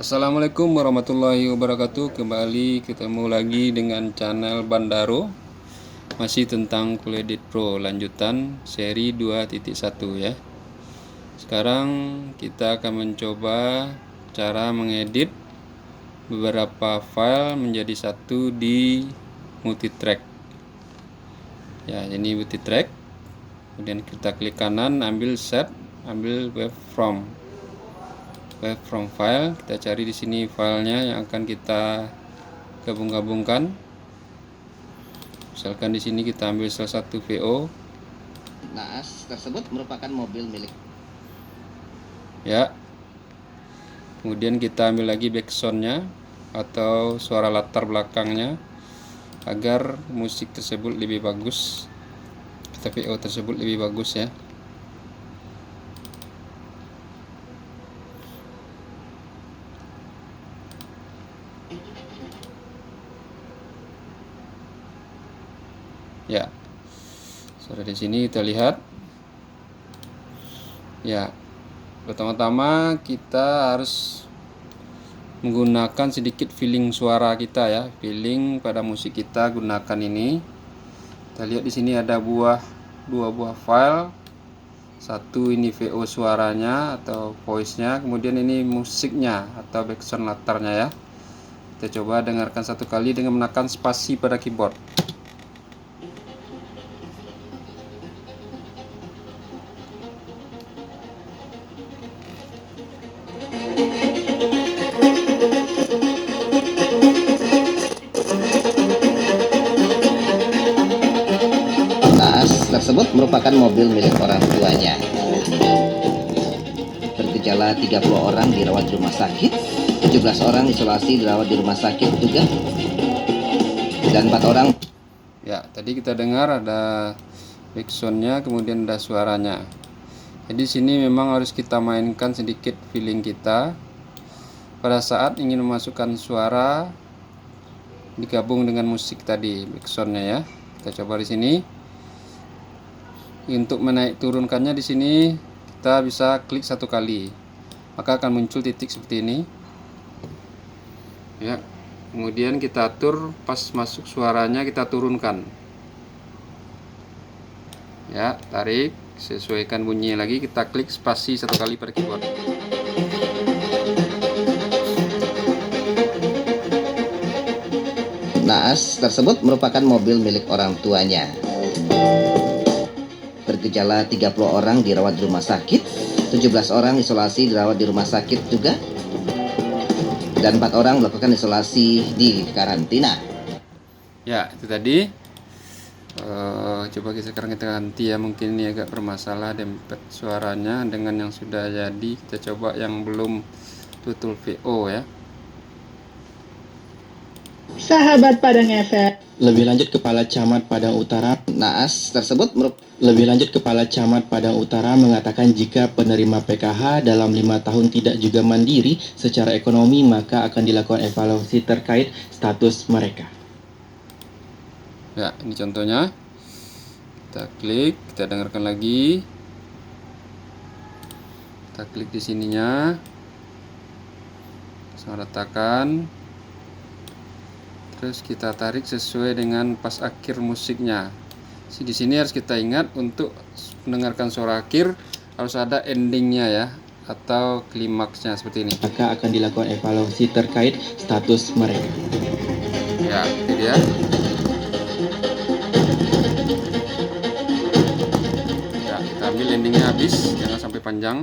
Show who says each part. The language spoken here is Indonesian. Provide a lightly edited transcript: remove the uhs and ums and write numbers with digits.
Speaker 1: Assalamualaikum warahmatullahi wabarakatuh. Kembali ketemu lagi dengan channel Bandaro. Masih tentang Cool Edit Pro lanjutan seri 2.1 ya. Sekarang kita akan mencoba cara mengedit beberapa file menjadi satu di multitrack. Ya, ini multitrack. Kemudian kita klik kanan, ambil set, ambil wave from file. Kita cari di sini filenya yang akan kita gabung-gabungkan. Misalkan di sini kita ambil salah satu VO.
Speaker 2: Naas tersebut merupakan mobil milik.
Speaker 1: Ya. Kemudian kita ambil lagi backsoundnya atau suara latar belakangnya agar musik tersebut lebih bagus. Atau VO tersebut lebih bagus ya. Ya, sudah di sini kita lihat. Ya, pertama-tama kita harus menggunakan sedikit feeling suara kita ya, feeling pada musik kita gunakan ini. Kita lihat di sini ada dua buah file. Satu ini VO suaranya atau voice-nya, kemudian ini musiknya atau background latarnya ya. Kita coba dengarkan satu kali dengan menekan spasi pada keyboard.
Speaker 2: Tersebut merupakan mobil milik orang tuanya. Bergejala 30 orang dirawat di rumah sakit, 17 orang isolasi dirawat di rumah sakit juga, dan 4 orang.
Speaker 1: Ya, tadi kita dengar ada backsoundnya, kemudian ada suaranya. Jadi sini memang harus kita mainkan sedikit feeling kita pada saat ingin memasukkan suara digabung dengan musik tadi backsoundnya ya. Kita coba di sini. Untuk menaik turunkannya di sini kita bisa klik satu kali, maka akan muncul titik seperti ini. Ya, kemudian kita atur pas masuk suaranya kita turunkan. Ya, tarik, sesuaikan bunyinya lagi, kita klik spasi satu kali pada keyboard.
Speaker 2: Naas tersebut merupakan mobil milik orang tuanya. Bergejala 30 orang dirawat di rumah sakit, 17 orang isolasi dirawat di rumah sakit juga, dan 4 orang melakukan isolasi di karantina.
Speaker 1: Ya, itu tadi. Coba sekarang kita ganti ya, mungkin ini agak bermasalah dempet suaranya dengan yang sudah jadi. Kita coba yang belum tutul VO ya.
Speaker 3: Sahabat Padang FM.
Speaker 4: Lebih lanjut, Kepala Camat Padang Utara
Speaker 2: Naas tersebut
Speaker 4: Kepala Camat Padang Utara mengatakan jika penerima PKH dalam 5 tahun tidak juga mandiri secara ekonomi, maka akan dilakukan evaluasi terkait status mereka.
Speaker 1: Ya, ini contohnya. Kita klik, kita dengarkan lagi. Kita klik di sininya. Saya letakkan. Terus kita tarik sesuai dengan pas akhir musiknya. Di sini harus kita ingat untuk mendengarkan suara akhir harus ada endingnya ya, atau klimaksnya seperti ini.
Speaker 4: Maka akan dilakukan evaluasi terkait status mereka.
Speaker 1: Ya, ini dia. Ya, kita ambil endingnya habis, jangan sampai panjang.